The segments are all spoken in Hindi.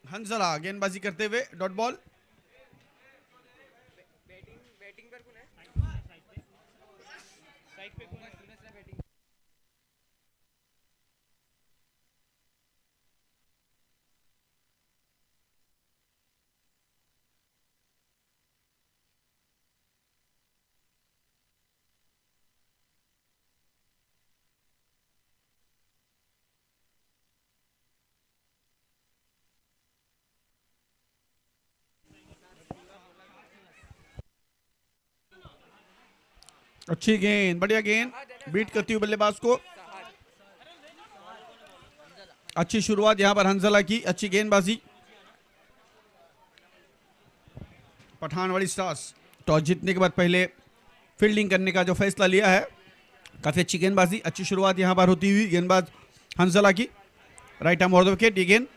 हंजला गेंदबाजी करते हुए डॉट बॉल। अच्छी गेंद, बढ़िया गेंद, बीट करती हुई बल्लेबाज को। अच्छी शुरुआत यहां पर हंजला की, अच्छी गेंदबाजी। पठानवाड़ी स्टार्स टॉस जीतने के बाद पहले फील्डिंग करने का जो फैसला लिया है। काफी अच्छी गेंदबाजी, अच्छी शुरुआत यहां पर होती हुई गेंदबाज हंजला की। Right arm over the wicket, ये गेंद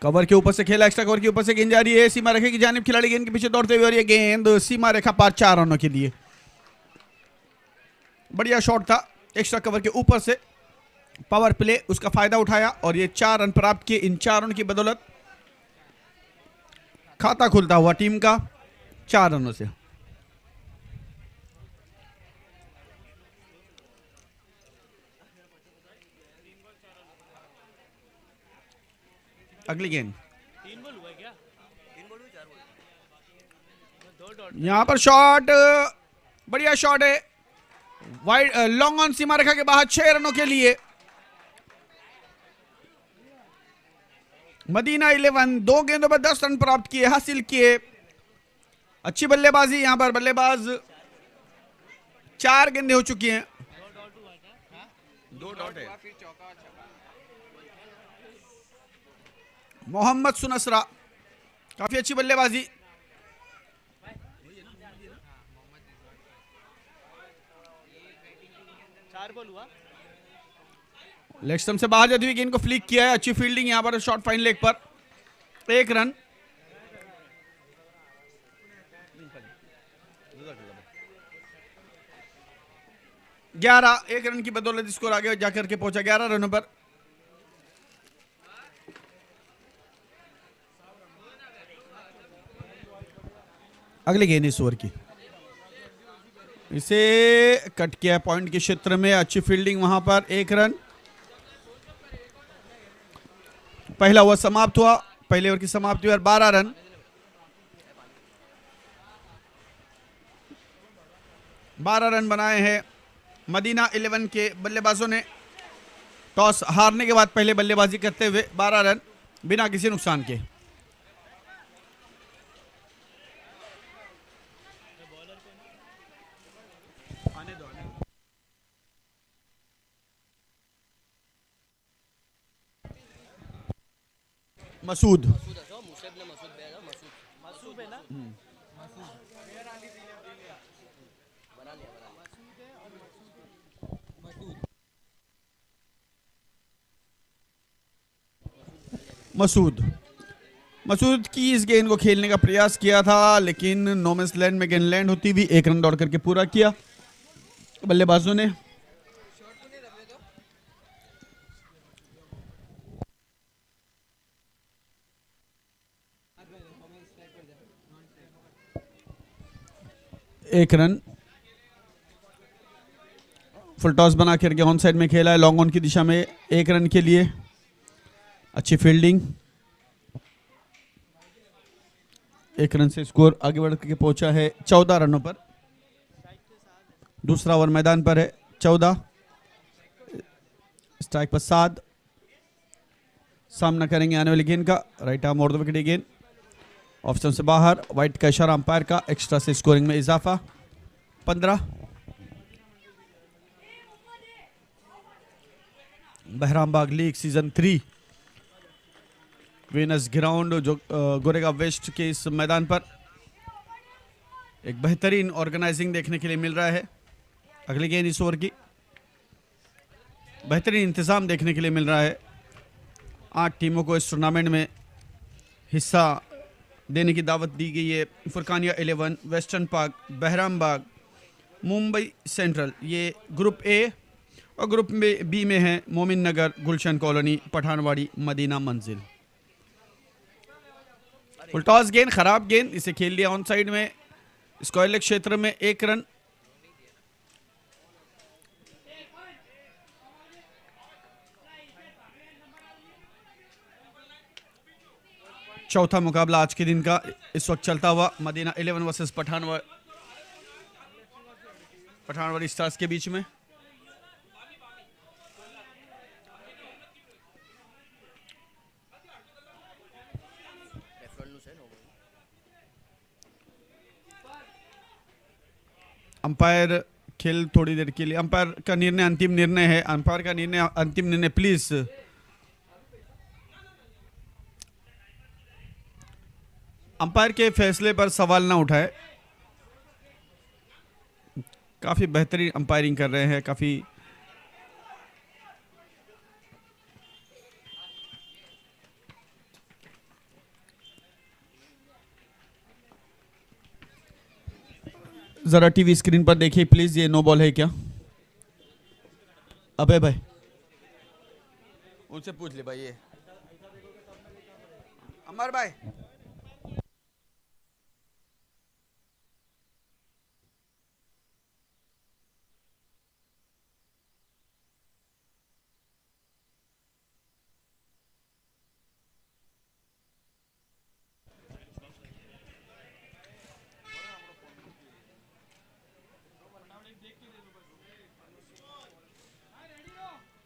कवर के ऊपर से खेला, एक्स्ट्रा कवर के ऊपर से गेंद जा रही है सीमा रेखा की जानिब, खिलाड़ी गेंद के पीछे दौड़ते हुए और ये गेंद सीमा रेखा पार 4 रनों के लिए। बढ़िया शॉट था, एक्स्ट्रा कवर के ऊपर से पावर प्ले, उसका फायदा उठाया और ये 4 रन प्राप्त किए। इन 4 रन की बदौलत खाता खुलता हुआ टीम का 4 रनों से। अगली गेंद, यहां पर शॉट, बढ़िया शॉट है, वाइड लॉन्ग ऑन सीमा रेखा के बाहर 6 रनों के लिए। मदीना 11 2 गेंदों पर 10 रन प्राप्त किए, हासिल किए। अच्छी बल्लेबाजी यहां पर, बल्लेबाज 4 गेंदें हो चुकी हैं, 2 डॉट है। मोहम्मद सुनसरा, काफी अच्छी बल्लेबाजी। लेग स्टंप से बाहर जाती हुई गेंद को फ्लिक किया है, अच्छी फील्डिंग यहां पर शॉर्ट फाइन लेग पर, 1 रन। ग्यारह 1 रन की बदौलत स्कोर आगे जाकर के पहुंचा 11 रनों पर। अगली गेंद इस ओवर की, इसे कट किया पॉइंट के क्षेत्र में, अच्छी फील्डिंग वहां पर, 1 रन। पहला ओवर समाप्त हुआ, पहले ओवर की समाप्ति और 12 रन। बनाए हैं मदीना 11 के बल्लेबाजों ने। टॉस हारने के बाद पहले बल्लेबाजी करते हुए 12 रन बिना किसी नुकसान के। मसूद, मसूद की इस गेंद को खेलने का प्रयास किया था, लेकिन नोमैंस लैंड में गेंद लैंड होती हुई 1 रन दौड़ करके पूरा किया बल्लेबाजों ने। एक रन, फुल टॉस बना करके ऑन साइड में खेला है, लॉन्ग ऑन की दिशा में 1 रन के लिए। अच्छी फील्डिंग, 1 रन से स्कोर आगे बढ़ के पहुंचा है 14 रनों पर। दूसरा ओवर मैदान पर है, 14 स्ट्राइक पर 7। सामना करेंगे आने वाली गेंद का, right arm over the wicket गेंद, ऑप्शन से बाहर, वाइट का इशारा अंपायर का, एक्स्ट्रा से स्कोरिंग में इजाफा। 15 बहरामबाग लीग सीजन 3 वीनस ग्राउंड जो गोरेगा वेस्ट के इस मैदान पर एक बेहतरीन ऑर्गेनाइजिंग देखने के लिए मिल रहा है। अगली गेंद इस ओवर की, बेहतरीन इंतजाम देखने के लिए मिल रहा है। 8 टीमों को इस टूर्नामेंट में हिस्सा देने की दावत दी गई है। Furqania 11, Western Park, Behrambaug, Mumbai Central, ये ग्रुप ए, और ग्रुप में बी में है Momin Nagar, Gulshan colony, Pathanwadi, Madina Manzil. Full toss गेंद, खराब गेंद, इसे खेल लिया ऑन साइड में, स्क्वायर लेग क्षेत्र में 1 रन। चौथा मुकाबला आज के दिन का इस वक्त चलता हुआ मदीना 11 वर्सेस पठानवाड़ी स्टार्स के बीच में। अंपायर खेल थोड़ी देर के लिए, अंपायर का निर्णय अंतिम निर्णय है, अंपायर का निर्णय अंतिम निर्णय, प्लीज अंपायर के फैसले पर सवाल ना उठाए। काफी बेहतरीन अंपायरिंग कर रहे हैं, काफी जरा टीवी स्क्रीन पर देखिए प्लीज, ये नो बॉल है क्या? अबे भाई उनसे पूछ ले भाई, ये अमर भाई।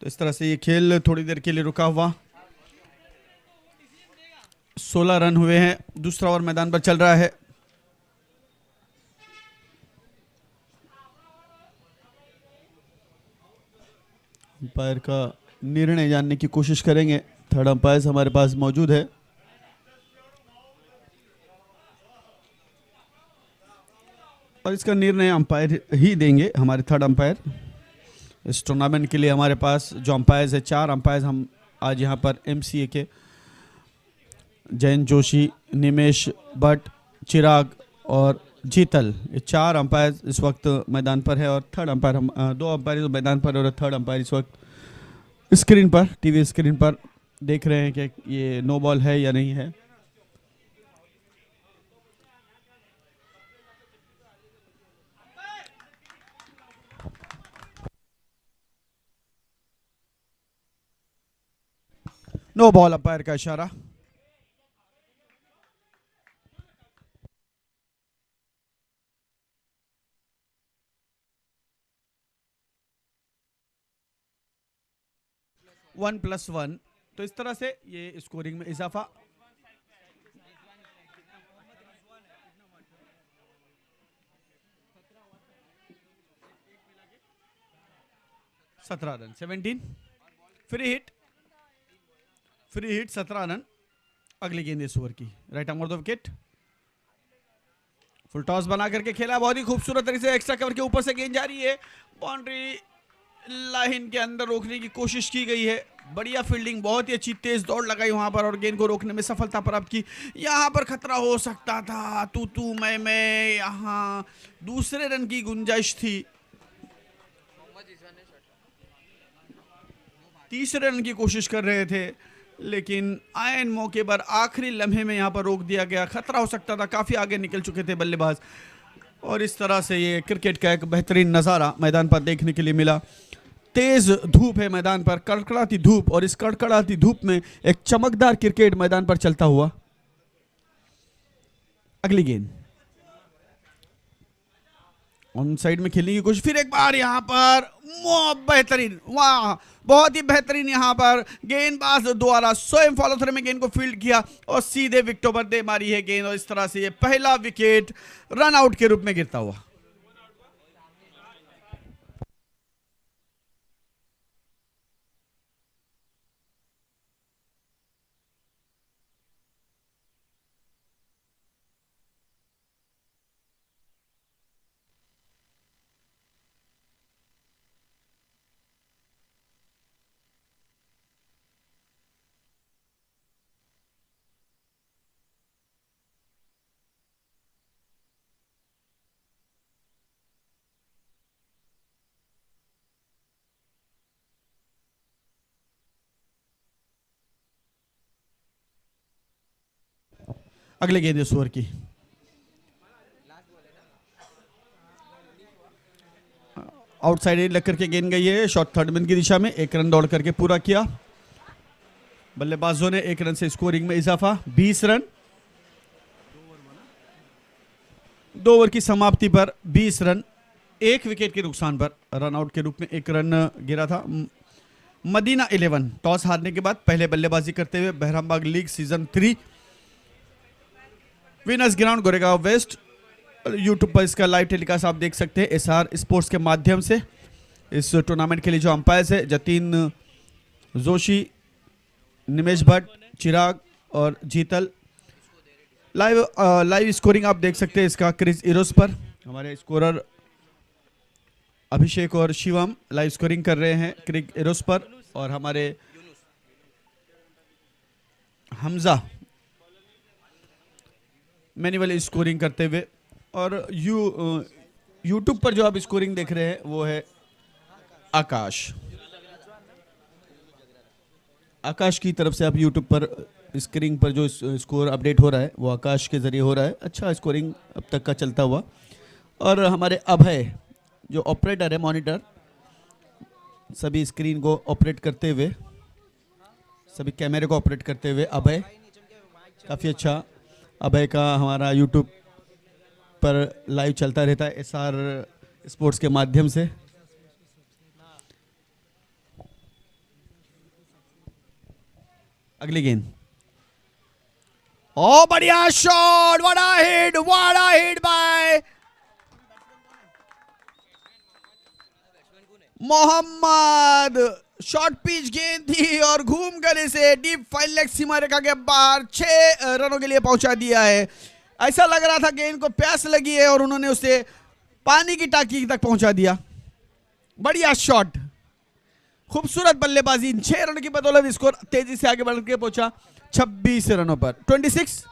तो इस तरह से ये खेल थोड़ी देर के लिए रुका हुआ। 16 रन हुए हैं, दूसरा ओवर मैदान पर चल रहा है। अंपायर का निर्णय जानने की कोशिश करेंगे, थर्ड अंपायर हमारे पास मौजूद है। और इसका निर्णय अंपायर ही देंगे, हमारे थर्ड अंपायर। इस टूर्नामेंट के लिए हमारे पास जो अंपायर्स है, 4 अंपायर्स हम आज यहाँ पर एमसीए के जयंत जोशी, निमेश भट्ट, चिराग और जीतल, ये 4 अंपायर इस वक्त मैदान पर है। और थर्ड अंपायर हम 2 अंपायर मैदान पर और थर्ड अंपायर इस वक्त स्क्रीन पर, टीवी स्क्रीन पर देख रहे हैं कि ये नो बॉल है या नहीं है। नो बॉल, अंपायर का इशारा। वन प्लस वन, तो इस तरह से ये स्कोरिंग में इजाफा। सत्रह रन, 17 फ्री हिट, 17 रन। अगली गेंद इस ओवर की, right arm of the wicket. Full toss बना करके खेला, बहुत ही खूबसूरत तरीके से एक्स्ट्रा कवर के ऊपर से गेंद जा रही है, बाउंड्री लाइन के अंदर रोकने की कोशिश की गई है। बढ़िया फील्डिंग, बहुत ही अच्छी तेज दौड़ लगाई वहां पर और गेंद को रोकने में सफलता प्राप्त की। यहां पर खतरा हो सकता था, तू मैं, यहां दूसरे रन की गुंजाइश थी, तीसरे रन की कोशिश कर रहे थे, लेकिन आयन मौके पर आखिरी लम्हे में यहां पर रोक दिया गया। खतरा हो सकता था, काफी आगे निकल चुके थे बल्लेबाज। और इस तरह से ये क्रिकेट का एक बेहतरीन नज़ारा मैदान पर देखने के लिए मिला। तेज धूप है मैदान पर, कड़कड़ाती धूप, और इस कड़कड़ाती धूप में एक चमकदार क्रिकेट मैदान पर चलता हुआ। अगली गेंद ऑन साइड में खेलने की कोशिश, फिर एक बार यहां पर बेहतरीन, वाह बहुत ही बेहतरीन यहां पर गेंदबाज द्वारा स्वयं फॉलो थ्रू में गेंद को फील्ड किया और सीधे विकेटों पर दे मारी है गेंद। और इस तरह से ये पहला विकेट रन आउट के रूप में गिरता हुआ। अगले गेंद इस ओवर की। आउटसाइड एज लग करके गेंद गई है शॉर्ट थर्ड मैन की दिशा में, 1 रन दौड़ करके पूरा किया। बल्लेबाजों ने 1 रन से स्कोरिंग में इजाफा, 20 रन। 2 ओवर की समाप्ति पर 20 रन, 1 विकेट के नुकसान पर रन आउट के रूप में 1 रन गिरा था। मदीना 11 टॉस हारने के बाद पहले बल्लेबाजी करते हुए Behrambaug league season 3 winners ground Goregaon west. YouTube पर इसका लाइव टेलीकास्ट आप देख सकते हैं एसआर स्पोर्ट्स के माध्यम से। इस टूर्नामेंट के लिए जो अंपायर्स है जतीन जोशी, निमेश भट्ट, चिराग और जीतल। लाइव स्कोरिंग आप देख सकते हैं इसका क्रिस इरोस पर। हमारे स्कोरर अभिषेक और शिवम लाइव स्कोरिंग कर रहे हैं क्रिस इरोस पर, और हमारे हमजा मैन्युअल स्कोरिंग करते हुए। और यूट्यूब पर जो आप स्कोरिंग देख रहे हैं वो है आकाश। आकाश की तरफ से आप यूट्यूब पर स्क्रीन पर जो स्कोर अपडेट हो रहा है वो आकाश के जरिए हो रहा है। अच्छा स्कोरिंग अब तक का चलता हुआ। और हमारे अभय जो ऑपरेटर है, मॉनिटर, सभी स्क्रीन को ऑपरेट करते हुए, सभी कैमरे को ऑपरेट करते हुए अभय, काफ़ी अच्छा अभय का हमारा यूट्यूब पर लाइव चलता रहता है एसआर स्पोर्ट्स के माध्यम से। अगली गेंद, ओ बढ़िया shot, what a hit by Mohammad. Short pitch गेंद थी और घूम कर इसे डीप फाइन लेग सीमा रेखा के बाहर 6 रनों के लिए पहुंचा दिया है। ऐसा लग रहा था गेंद को प्यास लगी है और उन्होंने उसे पानी की टाकी तक पहुंचा दिया। बढ़िया शॉट, खूबसूरत बल्लेबाजी। 6 रनों की बदौलत स्कोर तेजी से आगे बढ़ के पहुंचा 26 रनों पर। 26।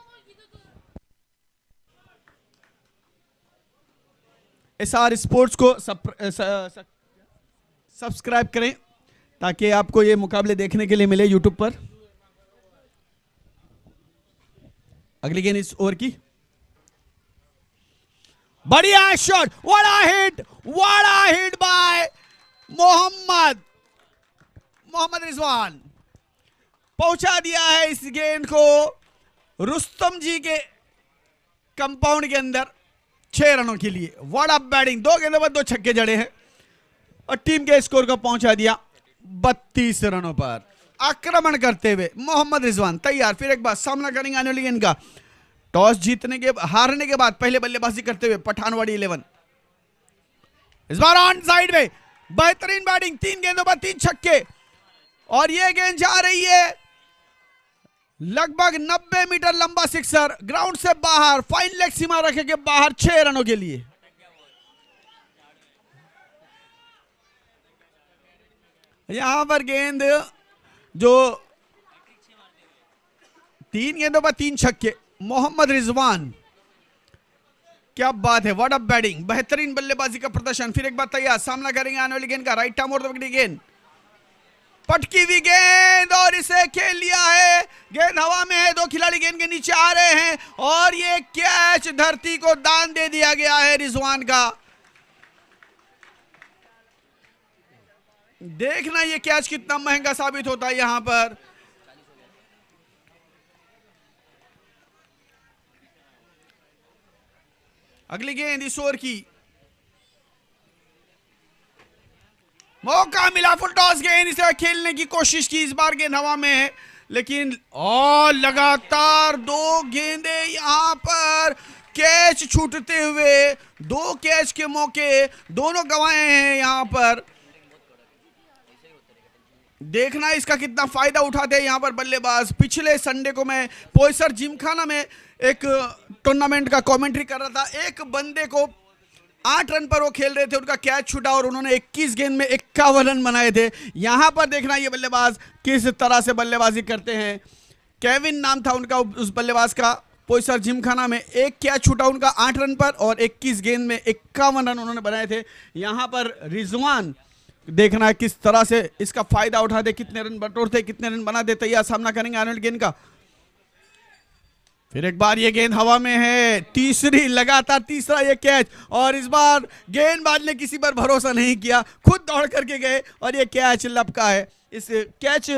एसआर स्पोर्ट्स को सब्सक्राइब करें ताकि आपको ये मुकाबले देखने के लिए मिले यूट्यूब पर। अगली गेंद इस ओवर की, बढ़िया shot, what a hit by Mohammad Rizwan. पहुंचा दिया है इस गेंद को रुस्तम जी के कंपाउंड के अंदर 6 रनों के लिए। व्हाट अ बैटिंग, 2 गेंदों पर 2 छक्के जड़े हैं और टीम के स्कोर को पहुंचा दिया 32 रनों पर। आक्रमण करते हुए मोहम्मद रिजवान तैयार, फिर एक बार सामना करेंगे आने वाली गेंद का। टॉस हारने के बाद पहले बल्लेबाजी करते हुए पठानवाड़ी 11 इस बार ऑन साइड में बेहतरीन बैटिंग, 3 गेंदों पर 3 छक्के और यह गेंद जा रही है लगभग 90 मीटर लंबा सिक्सर, ग्राउंड से बाहर, फाइन लेग सीमा रेखा के बाहर 6 रनों के लिए। यहां पर गेंद जो 3 गेंदों पर 3 छक्के, मोहम्मद रिजवान, क्या बात है, व्हाट अ बैटिंग, बेहतरीन बल्लेबाजी का प्रदर्शन। फिर एक बार तैयार, सामना करेंगे आने वाली गेंद का। राइट आर्म और गेंद, पटकी हुई गेंद और इसे खेल लिया है। गेंद हवा में है, 2 खिलाड़ी गेंद के नीचे आ रहे हैं और ये कैच धरती को दान दे दिया गया है रिजवान का। देखना ये कैच कितना महंगा साबित होता है यहां पर। अगली गेंद इस ओवर की, मौका मिला, फुल टॉस गेंद, इसे खेलने की कोशिश की। इस बार गेंद हवा में है लेकिन और लगातार 2 गेंदे यहां पर कैच छूटते हुए, 2 कैच के मौके दोनों गंवाए हैं यहां पर। देखना इसका कितना फायदा उठाते हैं यहां पर बल्लेबाज। पिछले संडे को मैं पोयसर जिमखाना में एक टूर्नामेंट का कमेंट्री कर रहा था। एक बंदे को 8 रन पर वो खेल रहे थे, उनका कैच छूटा और उन्होंने 21 गेंद में 51 रन बनाए थे। यहां पर देखना ये बल्लेबाज किस तरह से बल्लेबाजी करते हैं। केविन नाम था उनका, उस बल्लेबाज का। पोयसर जिमखाना में एक कैच छूटा उनका 8 रन पर और 21 गेंद में 51 रन उन्होंने बनाए थे। यहां पर रिजवान देखना है किस तरह से इसका फायदा उठाते, कितने रन बटोरते, कितने रन बना देते। या सामना करेंगे आर्नल्ड गेंद का। फिर एक बार ये गेंद हवा में है, तीसरी लगातार तीसरा ये कैच, और इस बार गेंदबाज ने किसी पर भरोसा नहीं किया, खुद दौड़ करके गए और ये कैच लपका है। इस कैच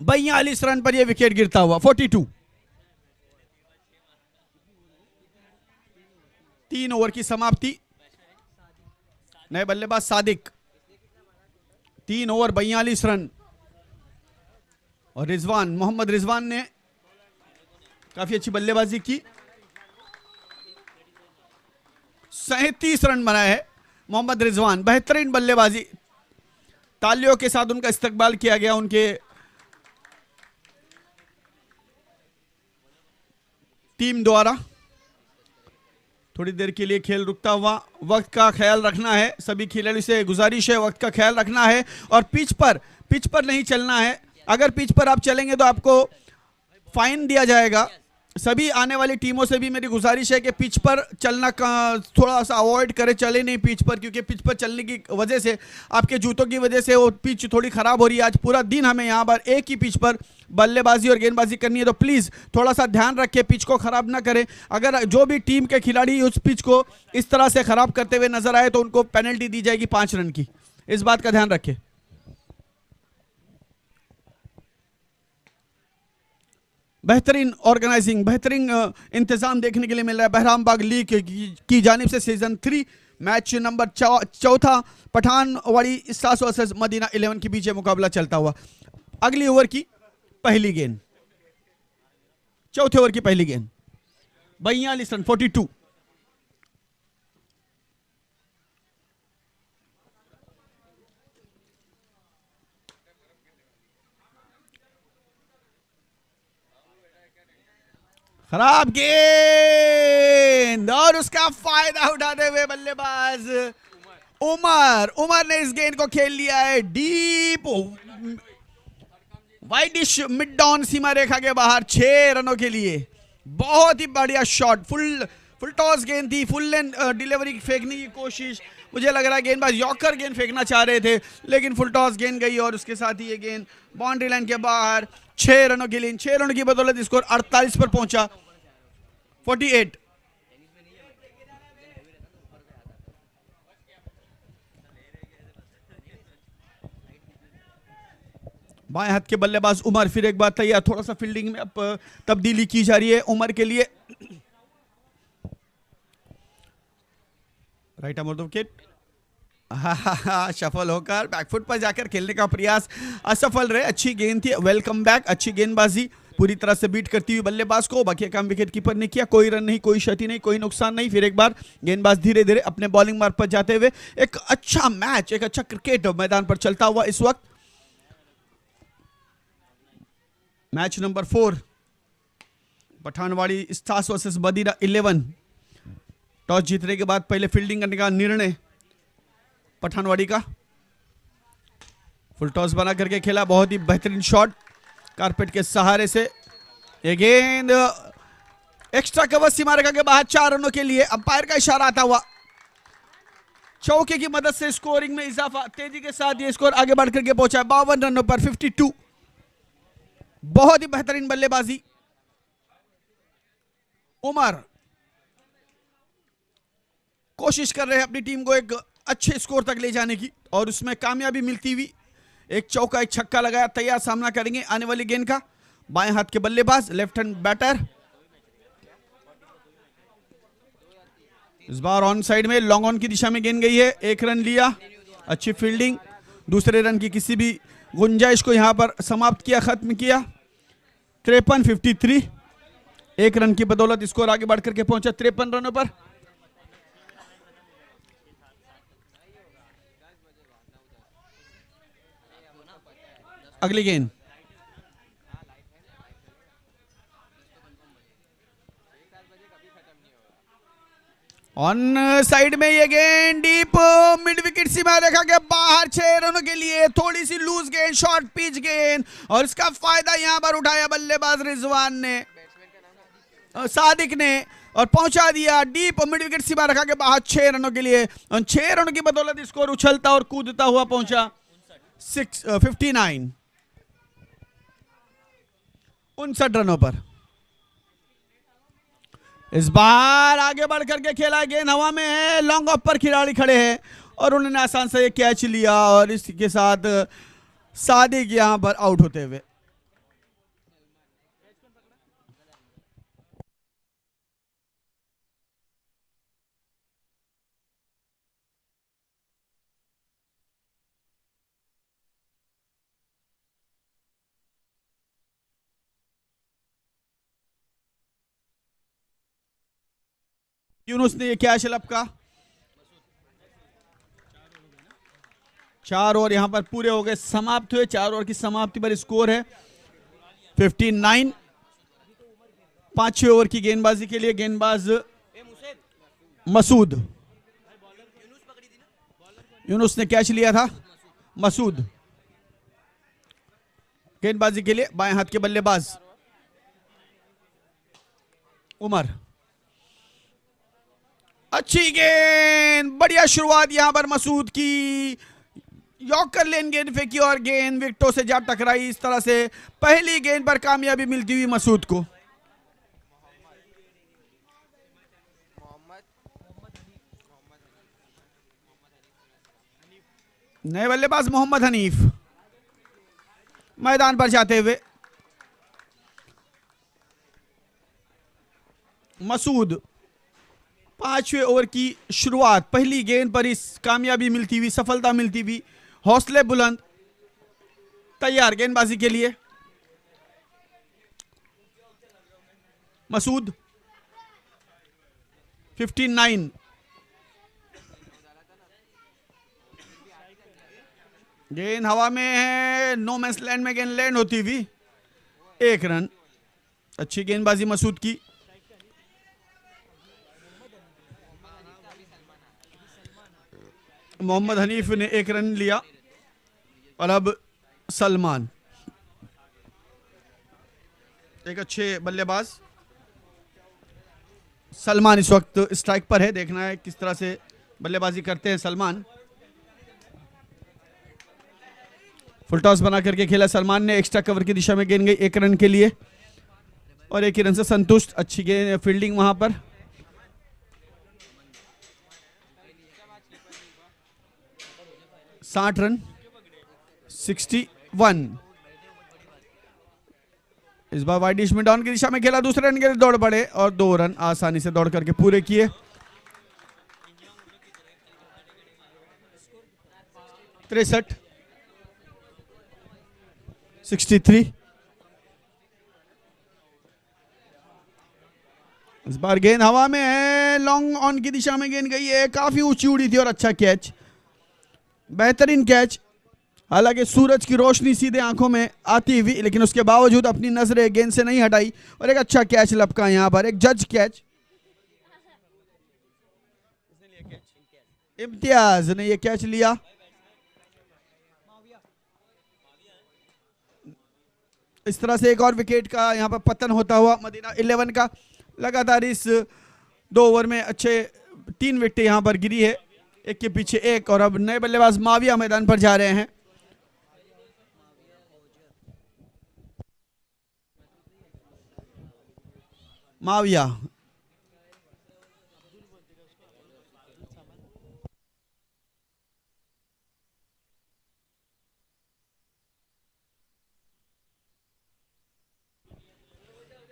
42 रन पर ये विकेट गिरता हुआ। 42। 3 ओवर की समाप्ति। नए बल्लेबाज सादिक। 3 ओवर 42 रन, और रिजवान, मोहम्मद रिजवान ने काफी अच्छी बल्लेबाजी की। 37 रन बनाए हैं मोहम्मद रिजवान, बेहतरीन बल्लेबाजी। तालियों के साथ उनका इस्तकबाल किया गया उनके टीम द्वारा। थोड़ी देर के लिए खेल रुकता हुआ। वक्त का ख्याल रखना है, सभी खिलाड़ियों से गुजारिश है, वक्त का ख्याल रखना है, और पिच पर नहीं चलना है। अगर पिच पर आप चलेंगे तो आपको फाइन दिया जाएगा। सभी आने वाली टीमों से भी मेरी गुजारिश है कि पिच पर चलना का थोड़ा सा अवॉइड करें, चले नहीं पिच पर, क्योंकि पिच पर चलने की वजह से, आपके जूतों की वजह से वो पिच थोड़ी ख़राब हो रही है। आज पूरा दिन हमें यहाँ पर एक ही पिच पर बल्लेबाजी और गेंदबाजी करनी है, तो प्लीज़ थोड़ा सा ध्यान रखें, पिच को ख़राब ना करें। अगर जो भी टीम के खिलाड़ी उस पिच को इस तरह से ख़राब करते हुए नजर आए तो उनको पेनल्टी दी जाएगी 5 रन की। इस बात का ध्यान रखें। बेहतरीन ऑर्गेनाइजिंग, बेहतरीन इंतजाम देखने के लिए मिल रहा है बहराम बाग लीग की जानिब से। Season 3 match number 4 Pathanwadi stars versus Madina 11 के बीच मुकाबला चलता हुआ। अगली ओवर की पहली गेंद, चौथे ओवर की पहली गेंद। 42 रन, 42। खराब गेंद, और उसका फायदा उठाते हुए बल्लेबाज उमर ने इस गेंद को खेल लिया है डीप वाइडिश मिड डाउन सीमा रेखा के बाहर 6 रनों के लिए। बहुत ही बढ़िया शॉट, फुल टॉस गेंद थी, फुल लेंथ डिलीवरी फेंकने की कोशिश। मुझे लग रहा है गेंदबाज यॉर्कर गेंद फेंकना चाह रहे थे, लेकिन फुल टॉस गेंद गई और उसके साथ ही ये गेंद बाउंड्री लाइन के बाहर 6 रनों के लिए। 6 रनों की बदौलत स्कोर 48 पर पहुंचा। 48। बाएं हाथ के बल्लेबाज उमर फिर एक बार तैयार। थोड़ा सा फील्डिंग में अब तब्दीली की जा रही है उमर के लिए। राइट आर्म विकेट, सफल होकर बैकफुट पर जाकर खेलने का प्रयास असफल रहे। अच्छी गेंद थी, वेलकम बैक, अच्छी गेंदबाजी, पूरी तरह से बीट करती हुई बल्लेबाज को। बाकी काम विकेट कीपर ने किया, कोई रन नहीं, कोई क्षति नहीं, कोई नुकसान नहीं। फिर एक बार गेंदबाज धीरे धीरे अपने बॉलिंग मार्ग पर जाते हुए एक अच्छा मैच, एक अच्छा क्रिकेट मैदान पर चलता हुआ इस वक्त। Match number 4 Pathanwadi stars versus Madina 11। Toss जीतने के बाद पहले फील्डिंग करने का निर्णय पठानवाड़ी का। फुल टॉस बना करके खेला, बहुत ही बेहतरीन शॉट कारपेट के सहारे से। ये गेंद एक्स्ट्रा कवर सीमा रेखा के बाहर 4 रनों के लिए। अंपायर का इशारा आता हुआ चौके की मदद से स्कोरिंग में इजाफा। तेजी के साथ ये स्कोर आगे बढ़ करके पहुंचा 52 रनों पर 52। बहुत ही बेहतरीन बल्लेबाजी उमर कोशिश कर रहे हैं अपनी टीम को एक अच्छे स्कोर तक ले जाने की, और उसमें कामयाबी मिलती हुई। एक चौका एक छक्का लगाया, तैयार सामना करेंगे आने वाली गेंद का। बाएं हाथ के बल्लेबाज, लेफ्ट हैंड बैटर। इस बार ऑन साइड में लॉन्ग ऑन की दिशा में गेंद गई है। 1 रन लिया, अच्छी फील्डिंग, दूसरे रन की किसी भी गुंजाइश को यहां पर समाप्त किया, खत्म किया। 53-53। 1 रन की बदौलत स्कोर आगे बढ़कर के पहुंचा 53 रनों पर। अगली गेंद ऑन साइड में, ये गेंद डीप मिड विकेट सीमा रेखा के बाहर 6 रनों के लिए। थोड़ी सी लूज गेंद, शॉर्ट पिच गेंद, और इसका फायदा यहां पर उठाया बल्लेबाज रिजवान ने, सादिक ने, और पहुंचा दिया डीप मिड विकेट सीमा रेखा के बाहर 6 रनों के लिए। 6 रनों की बदौलत स्कोर उछलता और कूदता हुआ पहुंचा 59। 59 रनों पर। इस बार आगे बढ़ करके खेला, गेंद हवा में है, लॉन्ग ऑफ पर खिलाड़ी खड़े हैं और उन्होंने आसान से कैच लिया और इसके साथ सादिक यहां पर आउट होते हुए। यूनुस ने ये कैच लपका। 4 ओवर यहां पर पूरे हो गए, समाप्त हुए। 4 ओवर की समाप्ति पर स्कोर है 59। 5 ओवर की गेंदबाजी के लिए गेंदबाज मसूद। यूनुस ने कैच लिया था। मसूद गेंदबाजी के लिए बाएं हाथ के बल्लेबाज उमर। अच्छी गेंद, बढ़िया शुरुआत यहां पर मसूद की। यॉर्कर लेन गेंद फेंकी और गेंद विकेटों से जा टकराई। इस तरह से पहली गेंद पर कामयाबी मिलती हुई मसूद को। नए बल्लेबाज मोहम्मद हनीफ मैदान पर जाते हुए। मसूद 5वें ओवर की शुरुआत, पहली गेंद पर इस कामयाबी मिलती हुई, सफलता मिलती हुई, हौसले बुलंद, तैयार गेंदबाजी के लिए। मसूद 59। गेंद हवा में है, नो मैंस लैंड में गेंद लैंड होती हुई 1 रन। अच्छी गेंदबाजी मसूद की। मोहम्मद हनीफ ने 1 रन लिया और अब सलमान, एक अच्छे बल्लेबाज सलमान इस वक्त स्ट्राइक पर है। देखना है किस तरह से बल्लेबाजी करते हैं सलमान। फुल टॉस बना करके खेला सलमान ने, एक्स्ट्रा कवर की दिशा में गेंद गई 1 रन के लिए और 1 ही रन से संतुष्ट। अच्छी गेंद, फील्डिंग वहां पर। साठ रन, 61। इस बार वाइड डिश में डाउन की दिशा में खेला, दूसरे रन के लिए दौड़ पड़े और 2 रन आसानी से दौड़ करके पूरे किए। 63, 63। इस बार गेंद हवा में है, लॉन्ग ऑन की दिशा में गेंद गई है, काफी ऊंची उड़ी थी और अच्छा कैच, बेहतरीन कैच। हालांकि सूरज की रोशनी सीधे आंखों में आती हुई, लेकिन उसके बावजूद अपनी नजरें गेंद से नहीं हटाई और एक अच्छा कैच लपका यहां पर, एक जज कैच। इम्तियाज ने यह कैच लिया। इस तरह से एक और विकेट का यहां पर पतन होता हुआ मदीना 11 का। लगातार इस 2 ओवर में अच्छे 3 विकेटें यहां पर गिरी है, एक के पीछे एक। और अब नए बल्लेबाज माविया मैदान पर जा रहे हैं। माविया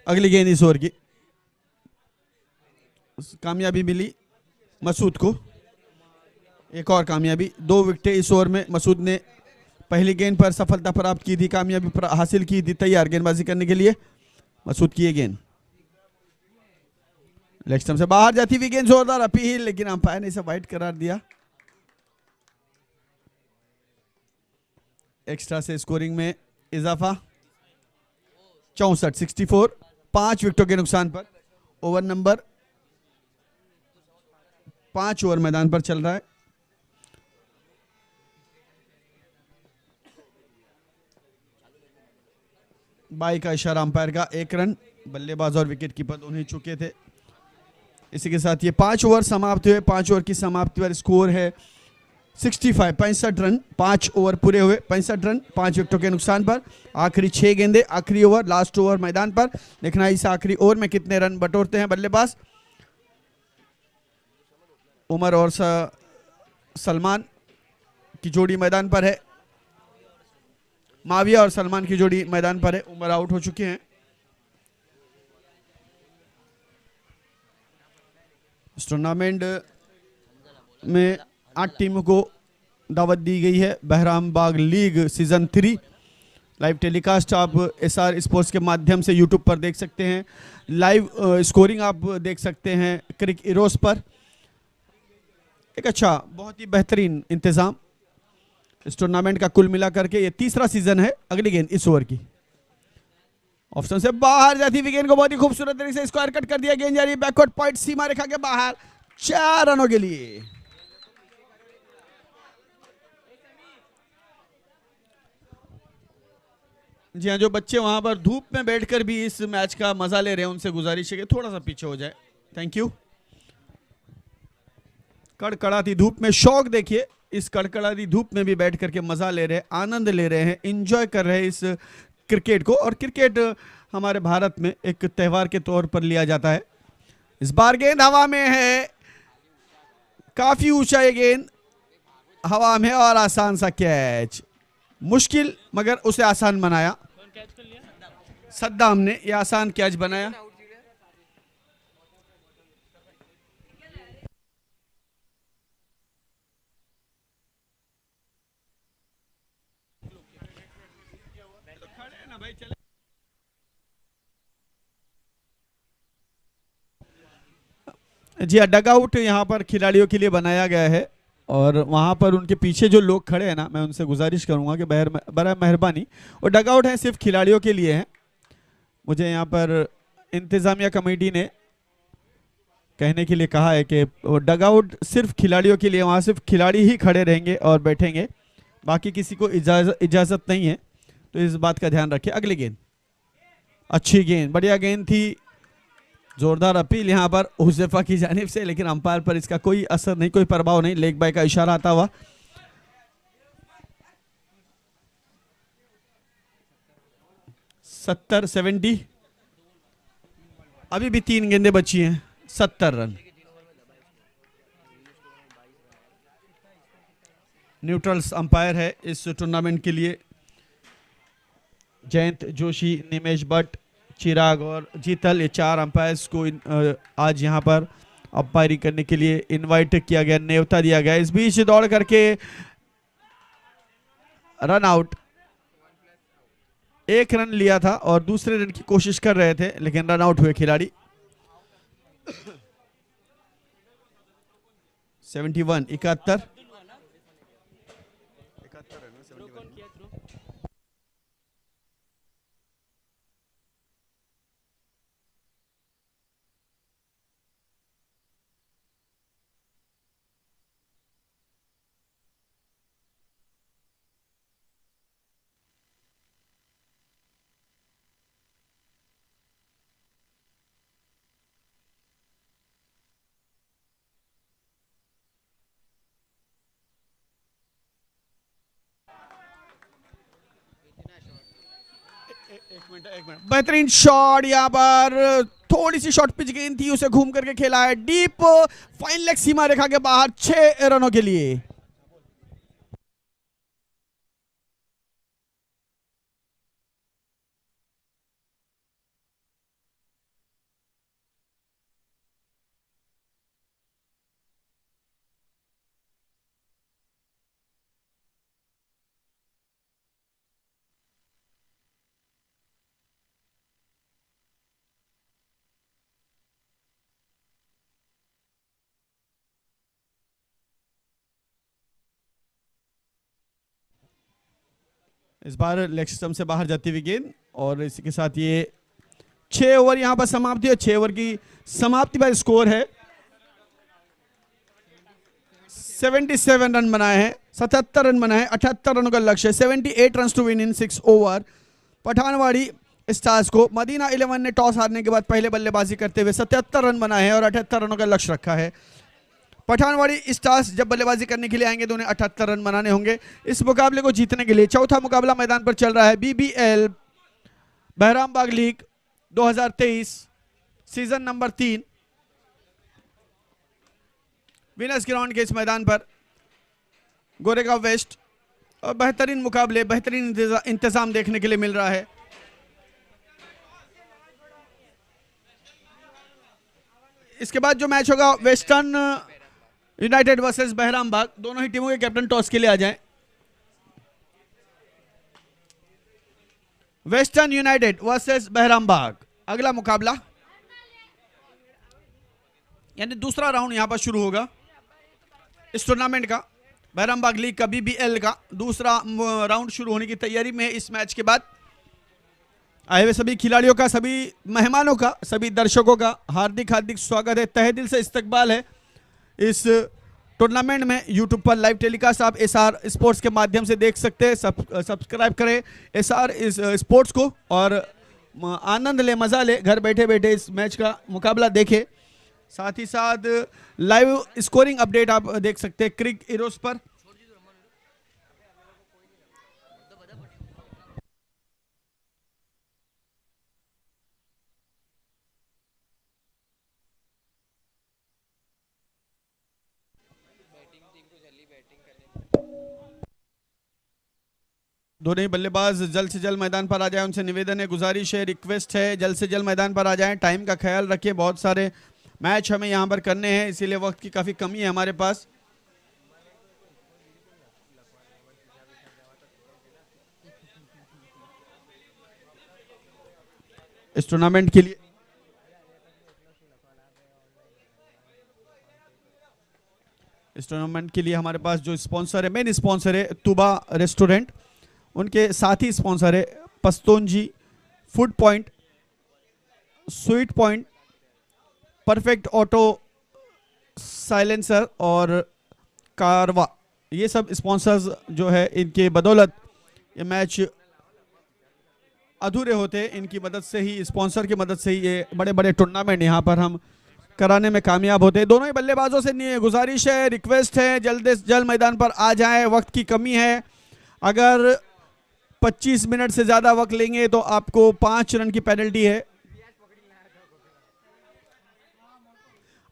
अगली गेंद इस ओवर की, कामयाबी मिली मसूद को। एक और कामयाबी, 2 विकेटें इस ओवर में मसूद ने पहली गेंद पर सफलता प्राप्त की थी, कामयाबी हासिल की थी। तैयार गेंदबाजी करने के लिए मसूद की ये गेंद लेग स्टंप से बाहर जाती हुई गेंद, जोरदार अपील, लेकिन अंपायर ने इसे वाइड करार दिया। एक्स्ट्रा से स्कोरिंग में इजाफा। 64, 64, 5 विकेटों के नुकसान पर। ओवर नंबर 5 ओवर मैदान पर चल रहा है। बाई का इशारा अंपायर का। 1 रन, बल्लेबाज और विकेट कीपर दोनों ही चुके थे। इसी के साथ ये 5 ओवर समाप्त हुए। 5 ओवर की समाप्ति पर स्कोर है 65 रन, 5 ओवर पूरे हुए, 65 रन 5 विकेटों के नुकसान पर। आखिरी 6 गेंदे, आखिरी ओवर, लास्ट ओवर मैदान पर। देखना इस आखिरी ओवर में कितने रन बटोरते हैं बल्लेबाज। उमर और सलमान की जोड़ी मैदान पर है। माविया और सलमान की जोड़ी मैदान पर है। उमर आउट हो चुके हैं। इस टूर्नामेंट में 8 टीमों को दावत दी गई है। बहराम बाग लीग सीजन 3 लाइव टेलीकास्ट आप एसआर स्पोर्ट्स के माध्यम से यूट्यूब पर देख सकते हैं। लाइव स्कोरिंग आप देख सकते हैं क्रिक इरोस पर। एक अच्छा, बहुत ही बेहतरीन इंतजाम इस टूर्नामेंट का कुल मिलाकर के। ये तीसरा सीजन है। अगली गेंद इस ओवर की ऑप्शन से बाहर जाती हुई गेंद को बहुत ही खूबसूरत तरीके से स्क्वायर कट कर दिया। गेंद जा रही है बैकवर्ड पॉइंट, सीमा रेखा के बाहर, 4 रनों के लिए। जी हाँ, जो बच्चे वहां पर धूप में बैठकर भी इस मैच का मजा ले रहे हैं, उनसे गुजारिश है कि थोड़ा सा पीछे हो जाए। Thank you. कड़कड़ाती धूप में शौक देखिए, इस कड़कड़ाती धूप में भी बैठ करके मजा ले रहे हैं, आनंद ले रहे हैं, एंजॉय कर रहे हैं इस क्रिकेट को। और क्रिकेट हमारे भारत में एक त्यौहार के तौर पर लिया जाता है। इस बार गेंद हवा में है, काफी ऊंचा ये गेंद हवा में, और आसान सा कैच। मुश्किल मगर उसे आसान बनाया। सद्दाम ने यह आसान कैच बनाया। जी हाँ, डगआउट यहाँ पर खिलाड़ियों के लिए बनाया गया है, और वहाँ पर उनके पीछे जो लोग खड़े हैं ना, मैं उनसे गुजारिश करूँगा कि बड़ा मेहरबानी, और डगआउट है सिर्फ खिलाड़ियों के लिए है। मुझे यहाँ पर इंतज़ामिया कमेटी ने कहने के लिए कहा है कि डगआउट सिर्फ खिलाड़ियों के लिए, वहाँ सिर्फ खिलाड़ी ही खड़े रहेंगे और बैठेंगे, बाकी किसी को इजाज़त नहीं है, तो इस बात का ध्यान रखें। अगली गेंद, अच्छी गेंद, बढ़िया गेंद थी। जोरदार अपील यहाँ पर हुज़ैफा की जानिब से, लेकिन अंपायर पर इसका कोई असर नहीं, कोई प्रभाव नहीं। लेग बाय का इशारा आता हुआ। सत्तर 70, अभी भी 3 गेंदें बची हैं, 70 रन। न्यूट्रल्स अंपायर है इस टूर्नामेंट के लिए जयंत जोशी, निमेश भट्ट, चिराग और जीतल, ये 4 अंपायर्स को आज यहाँ पर अंपायरिंग करने के लिए इनवाइट किया गया, न्योता दिया गया। इस बीच दौड़ करके रन आउट, 1 रन लिया था और दूसरे रन की कोशिश कर रहे थे, लेकिन रन आउट हुए खिलाड़ी। 71, 71 एक मिनट। बेहतरीन शॉट, यहाँ पर थोड़ी सी शॉर्ट पिच गेंद थी, उसे घूम करके खेला है डीप, फाइन लेग सीमा रेखा के बाहर, 6 रनों के लिए। इस बार लेग सिस्टम से बाहर जाती हुई गेंद, और इसी के साथ ये 6 ओवर यहां पर समाप्ति है। 6 ओवर की समाप्ति पर स्कोर है 77 रन बनाए हैं, 77 रन बनाए, 78 रनों का लक्ष्य, 78 run to win in 6 over. Pathanwadi stars को मदीना 11 ने टॉस हारने के बाद पहले बल्लेबाजी करते हुए 77 रन बनाए हैं और 78 रनों का लक्ष्य रखा है। पठानवाड़ी स्टार्स जब बल्लेबाजी करने के लिए आएंगे तो उन्हें 78 रन बनाने होंगे इस मुकाबले को जीतने के लिए। चौथा मुकाबला मैदान पर चल रहा है BBL Behrambaug league 2023 season number 3। Winners ground के इस मैदान पर गोरेगांव वेस्ट और बेहतरीन मुकाबले, बेहतरीन इंतजाम देखने के लिए मिल रहा है। इसके बाद जो मैच होगा वेस्टर्न यूनाइटेड वर्सेस बहरामबाग, दोनों ही टीमों के कैप्टन टॉस के लिए आ जाएं। वेस्टर्न यूनाइटेड वर्सेस बहरामबाग अगला मुकाबला, यानी दूसरा राउंड यहां पर शुरू होगा इस टूर्नामेंट का। बहरामबाग लीग का BBL का दूसरा राउंड शुरू होने की तैयारी में। इस मैच के बाद आए हुए सभी खिलाड़ियों का, सभी मेहमानों का, सभी दर्शकों का हार्दिक हार्दिक स्वागत है, तहे दिल से इस्तकबाल है इस टूर्नामेंट में। यूट्यूब पर लाइव टेलीकास्ट आप SR स्पोर्ट्स के माध्यम से देख सकते हैं। सब्सक्राइब करें SR स्पोर्ट्स को और आनंद ले, मजा ले, घर बैठे बैठे इस मैच का मुकाबला देखें। साथ ही साथ लाइव स्कोरिंग अपडेट आप देख सकते हैं क्रिक हीरोज पर। दोनों ही बल्लेबाज जल्द से जल्द मैदान पर आ जाएं, उनसे निवेदन है, गुजारिश है, रिक्वेस्ट है, जल्द से जल्द मैदान पर आ जाएं। टाइम का ख्याल रखिए, बहुत सारे मैच हमें यहां पर करने हैं, इसीलिए वक्त की काफी कमी है हमारे पास। इस टूर्नामेंट के लिए हमारे पास जो स्पॉन्सर है, मेन स्पॉन्सर है तुबा रेस्टोरेंट, उनके साथी स्पॉन्सर है Pestonji food point, sweet point, perfect auto silencer और कारवा। ये सब स्पॉन्सर्स जो है, इनके बदौलत ये मैच अधूरे होते हैं। इनकी मदद से ही, स्पॉन्सर की मदद से ही ये बड़े बड़े टूर्नामेंट यहाँ पर हम कराने में कामयाब होते हैं। दोनों ही बल्लेबाजों से गुजारिश है, रिक्वेस्ट है, जल्द से जल्द मैदान पर आ जाएं, वक्त की कमी है। अगर 25 मिनट से ज़्यादा वक्त लेंगे तो आपको 5 रन की पेनल्टी है।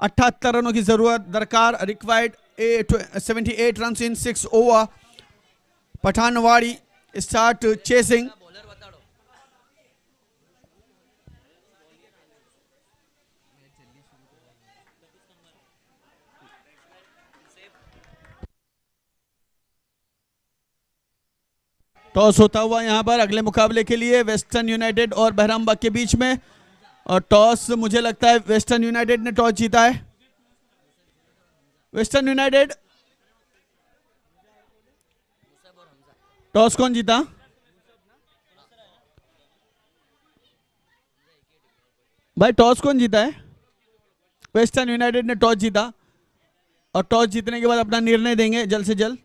78 रनों की जरूरत दरकार, required 78 run in 6 over. Pathanwadi start chasing. Toss होता हुआ यहां पर अगले मुकाबले के लिए वेस्टर्न यूनाइटेड और बहरामबाग के बीच में, और टॉस मुझे लगता है वेस्टर्न यूनाइटेड ने टॉस जीता है। वेस्टर्न यूनाइटेड, टॉस कौन जीता? भाई टॉस कौन जीता है? वेस्टर्न यूनाइटेड ने टॉस जीता और टॉस जीतने के बाद अपना निर्णय देंगे जल्द से जल्द।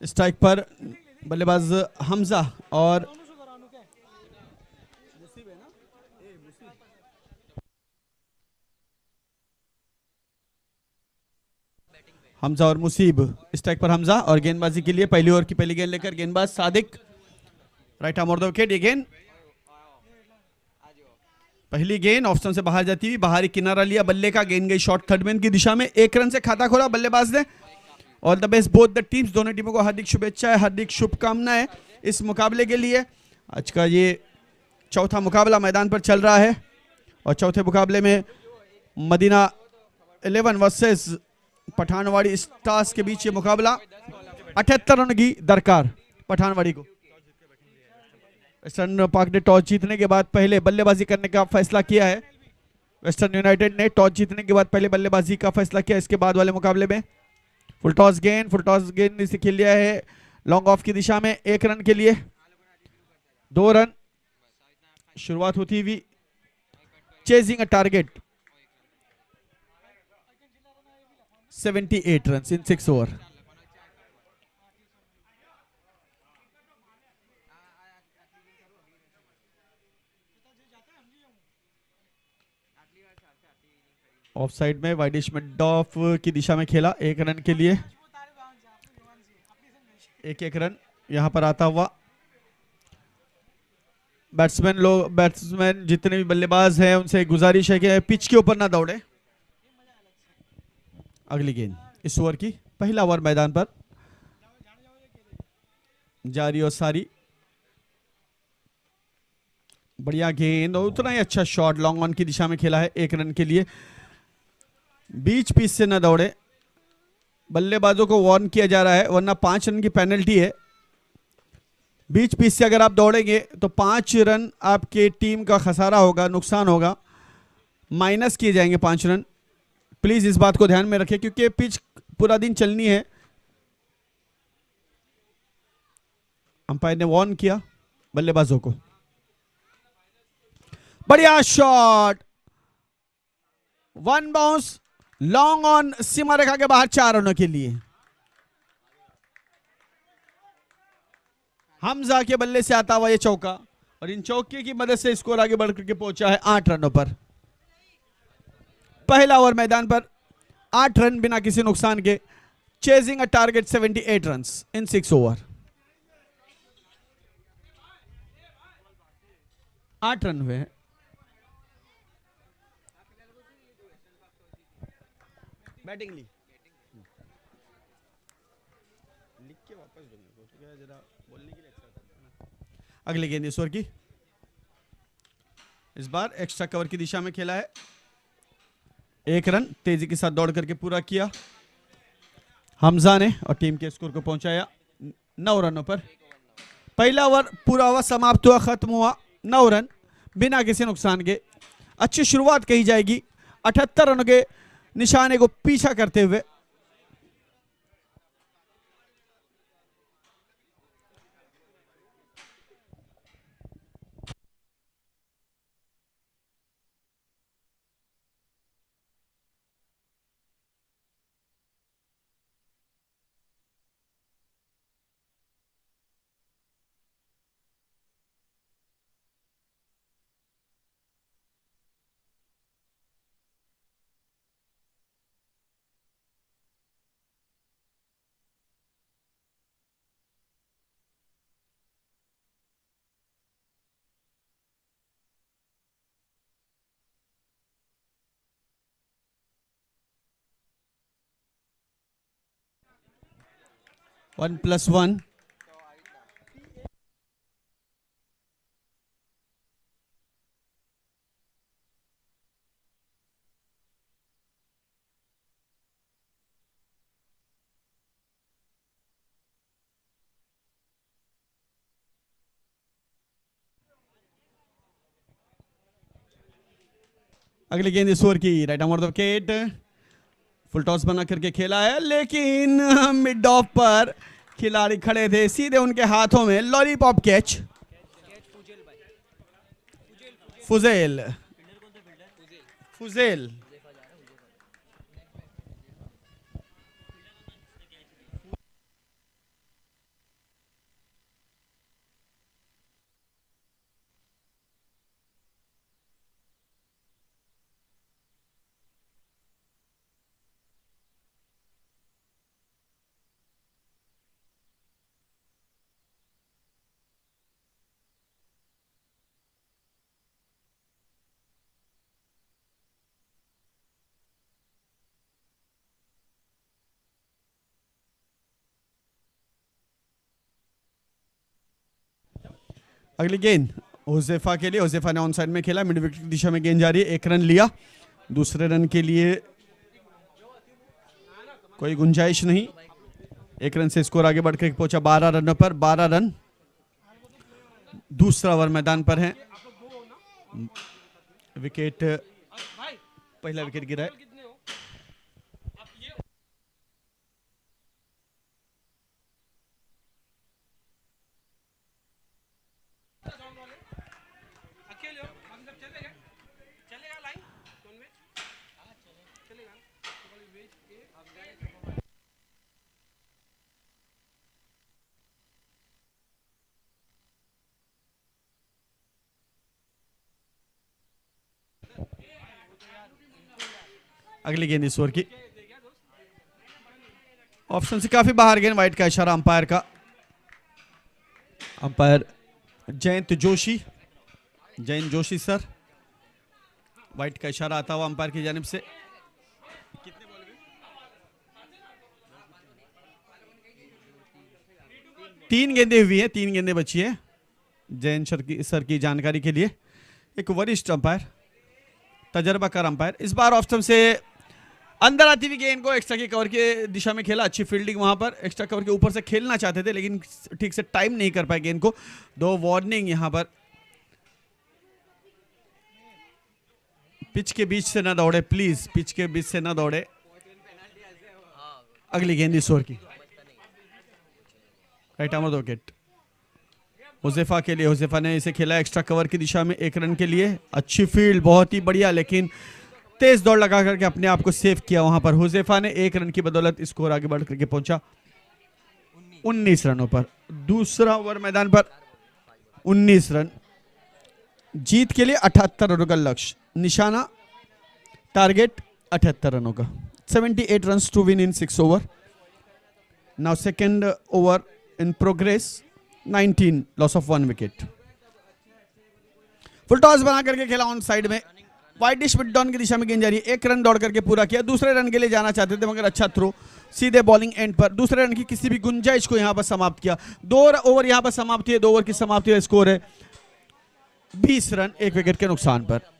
स्ट्राइक पर बल्लेबाज हमजा और मुसीब। स्ट्राइक पर हमजा और गेंदबाजी के लिए पहली ओवर की पहली गेंद लेकर गेंदबाज Sadiq, right arm of the wicket. ये गेंद, पहली गेंद ऑप्शन से बाहर जाती हुई, बाहरी किनारा लिया बल्ले का, गेंद गई शॉर्ट थर्ड मैन की दिशा में। 1 रन से खाता खोला बल्लेबाज ने। All the best both the teams, दोनों टीमों को हार्दिक शुभेच्छाएं, हार्दिक शुभकामनाएं इस मुकाबले के लिए। आज का ये चौथा मुकाबला मैदान पर चल रहा है और चौथे मुकाबले में मदीना 11 वर्सेस पठानवाड़ी स्टार्स के बीच ये मुकाबला। 78 रन की दरकार पठानवाड़ी को। वेस्टर्न पाक ने टॉस जीतने के बाद पहले बल्लेबाजी करने का फैसला किया है। वेस्टर्न यूनाइटेड ने टॉस जीतने के बाद पहले बल्लेबाजी का फैसला किया। इसके बाद वाले मुकाबले में फुल टॉस गेंद इसे खेल लिया है लॉन्ग ऑफ की दिशा में 1 रन के लिए। 2 रन शुरुआत होती हुई chasing a target 78 run in 6 over. Of side में वाइडिश मिड ऑफ की दिशा में खेला 1 रन के लिए। 1 रन यहां पर आता हुआ। बैट्समैन जितने भी बल्लेबाज हैं उनसे गुजारिश है कि पिच के ऊपर ना दौड़े। अगली गेंद इस ओवर की पहला ओवर मैदान पर जारी और सारी। बढ़िया गेंद और उतना ही अच्छा शॉट लॉन्ग ऑन की दिशा में खेला है 1 रन के लिए। बीच पिच से न दौड़े, बल्लेबाजों को वार्न किया जा रहा है वरना 5 रन की पेनल्टी है। बीच पिच से अगर आप दौड़ेंगे तो 5 रन आपके टीम का खसारा होगा, नुकसान होगा, माइनस किए जाएंगे 5 रन। प्लीज इस बात को ध्यान में रखें क्योंकि पिच पूरा दिन चलनी है। अंपायर ने वार्न किया बल्लेबाजों को। बढ़िया शॉट, 1 बाउंस लॉन्ग ऑन सीमा रेखा के बाहर 4 रनों के लिए। हमजा के बल्ले से आता हुआ ये चौका और इन चौके की मदद से स्कोर आगे बढ़कर के पहुंचा है 8 रनों पर। पहला ओवर मैदान पर 8 रन बिना किसी नुकसान के। Chasing a target 78 run in 6 over. 8 run हुए हैं। बैटिंग ली लिख के वापस दूंगा तो क्या जरा बोलने के लिए एक्स्ट्रा। अगली गेंद इस ओवर की इस बार एक्स्ट्रा कवर की दिशा में खेला है। 1 रन तेजी के साथ दौड़ करके पूरा किया हमजा ने और टीम के स्कोर को पहुंचाया 9 रनों पर। पहला ओवर पूरा हुआ, समाप्त हुआ, खत्म हुआ 9 रन बिना किसी नुकसान के। अच्छी शुरुआत कही जाएगी 78 रनों के निशाने को पीछा करते हुए। One plus one. अगली गेंद इस ओवर की right arm of the wicket. Full toss बना करके खेला है लेकिन मिड ऑफ पर खिलाड़ी खड़े थे, सीधे उनके हाथों में लॉलीपॉप कैच। फुजेल फुजेल अगली गेंद हुजैफा के लिए। हुजैफा ने ऑन साइड में खेला, मिड विकेट की दिशा में गेंद जा रही है। 1 रन लिया, दूसरे रन के लिए कोई गुंजाइश नहीं। 1 रन से स्कोर आगे बढ़कर पहुंचा 12 रनों पर। 12 रन दूसरा ओवर मैदान पर है। विकेट पहला विकेट गिरा है। अगली गेंद इस ओवर की ऑप्शन से काफी बाहर गेंद, वाइट का इशारा अंपायर का। Umpire Jayant Joshi, Jayant Joshi sir, white का इशारा आता हुआ अंपायर की जानिब से। तीन गेंदें हुई हैं, तीन गेंदें बची है। जयंत सर की जानकारी के लिए, एक वरिष्ठ अंपायर, तजर्बाकार अंपायर। इस बार ऑफ स्टंप से अंदर आती हुई गेंद को एक्स्ट्रा की कवर के दिशा में खेला। अच्छी फील्डिंग वहां पर, एक्स्ट्रा कवर के ऊपर से खेलना चाहते थे लेकिन ठीक से टाइम नहीं कर पाए गेंद को। दो वार्निंग यहां पर। पिच के बीच से ना दौड़े प्लीज, पिच के बीच से ना दौड़े। अगली गेंद इस ओवर की राइट आर्म विकेट हुजैफा के लिए। हुजैफा ने इसे खेला एक्स्ट्रा कवर की दिशा में 1 रन के लिए। अच्छी फील्ड, बहुत ही बढ़िया, लेकिन तेज दौड़ लगा करके अपने आप को सेव किया वहां पर हुजैफा ने। 1 रन की बदौलत स्कोर आगे बढ़ करके पहुंचा 19 रनों पर। दूसरा ओवर मैदान पर 19 रन, जीत के लिए 78 रनों का लक्ष्य, निशाना टारगेट 78 रनों का। 78 run to win in 6 over. Now second over in progress, 19 loss of 1 wicket. Full toss बना करके खेला ऑन साइड में, वाइड डिश मिड डाउन की दिशा में गेंद जा रही है। 1 रन दौड़ करके पूरा किया। दूसरे रन के लिए जाना चाहते थे मगर अच्छा थ्रो सीधे बॉलिंग एंड पर। दूसरे रन की किसी भी गुंजाइश को यहां पर समाप्त किया। 2 ओवर यहां पर समाप्ति है, 2 ओवर की समाप्ति है। स्कोर है 20 रन 1 विकेट के नुकसान पर।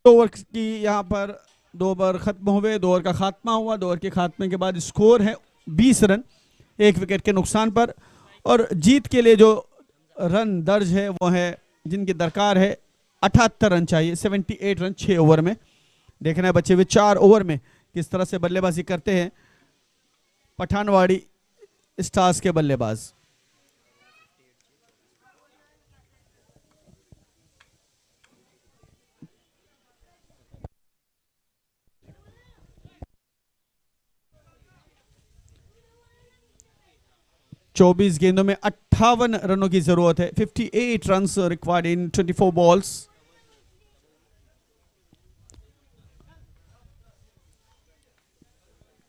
ओवर की यहाँ पर 2 ओवर खत्म हुए, 2 ओवर का खात्मा हुआ। 2 ओवर के खात्मे के बाद स्कोर है 20 रन 1 विकेट के नुकसान पर। और जीत के लिए जो रन दर्ज है वो है, जिनकी दरकार है 78 रन चाहिए, 78 रन 6 ओवर में। देखना है बचे हुए 4 ओवर में किस तरह से बल्लेबाजी करते हैं पठानवाड़ी स्टार्स के बल्लेबाज। चौबीस गेंदों में 58 रनों की जरूरत है। 58 रन रिक्वायर्ड इन 24 बॉल्स।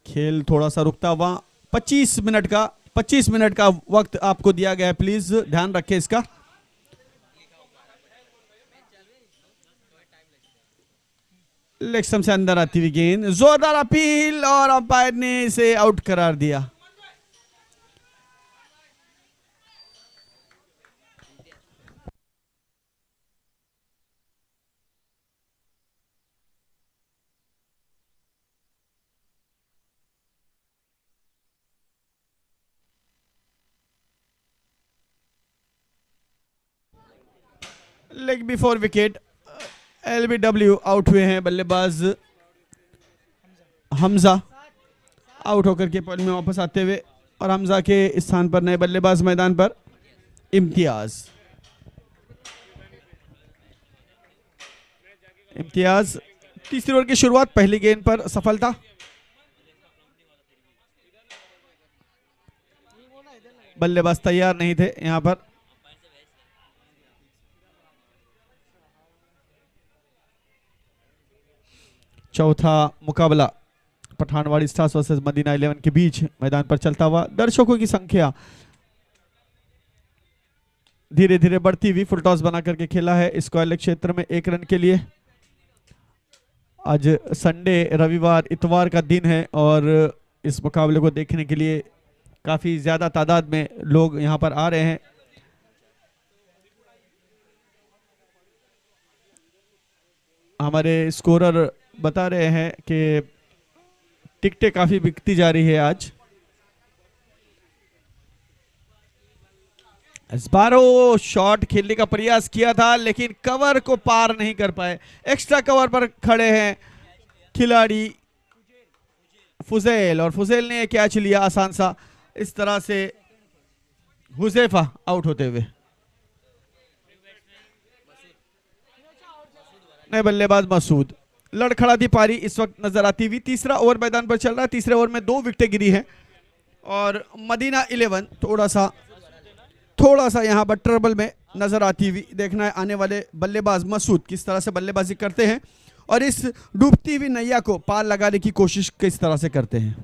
खेल थोड़ा सा रुकता हुआ। 25 मिनट का वक्त आपको दिया गया है, प्लीज ध्यान रखें इसका। लेग स्टंप से अंदर आती हुई गेंद, जोरदार अपील और अंपायर ने इसे आउट करार दिया। Leg before wicket, LBW out हुए हैं बल्लेबाज हमजा, आउट होकर के पॉइंट में वापस आते हुए। और हमजा के स्थान पर नए बल्लेबाज मैदान पर इम्तियाज। तीसरी ओवर की शुरुआत, पहली गेंद पर सफलता। बल्लेबाज तैयार नहीं थे यहां पर। चौथा मुकाबला पठानवाड़ी स्टार्स वर्सेस मदीना 11 के बीच मैदान पर चलता हुआ। दर्शकों की संख्या धीरे धीरे बढ़ती हुई फुल टॉस बना करके खेला है स्क्वायर लेग क्षेत्र में 1 रन के लिए। आज संडे, रविवार, इतवार का दिन है और इस मुकाबले को देखने के लिए काफी ज्यादा तादाद में लोग यहां पर आ रहे हैं। हमारे स्कोरर बता रहे हैं कि टिकटें काफी बिकती जा रही है आज। स्पारो शॉट खेलने का प्रयास किया था लेकिन कवर को पार नहीं कर पाए। एक्स्ट्रा कवर पर खड़े हैं खिलाड़ी फुजेल और फुजेल ने कैच लिया आसान सा। इस तरह से हुजैफा आउट होते हुए। नए बल्लेबाज मसूद। लड़खड़ाती पारी इस वक्त नजर आती हुई। तीसरा ओवर मैदान पर चल रहा है। तीसरे ओवर में 2 विकेटें गिरी हैं और मदीना 11 थोड़ा सा यहां पर ट्रबल में नजर आती हुई। देखना है आने वाले बल्लेबाज मसूद किस तरह से बल्लेबाजी करते हैं और इस डूबती हुई नैया को पार लगाने की कोशिश किस तरह से करते हैं।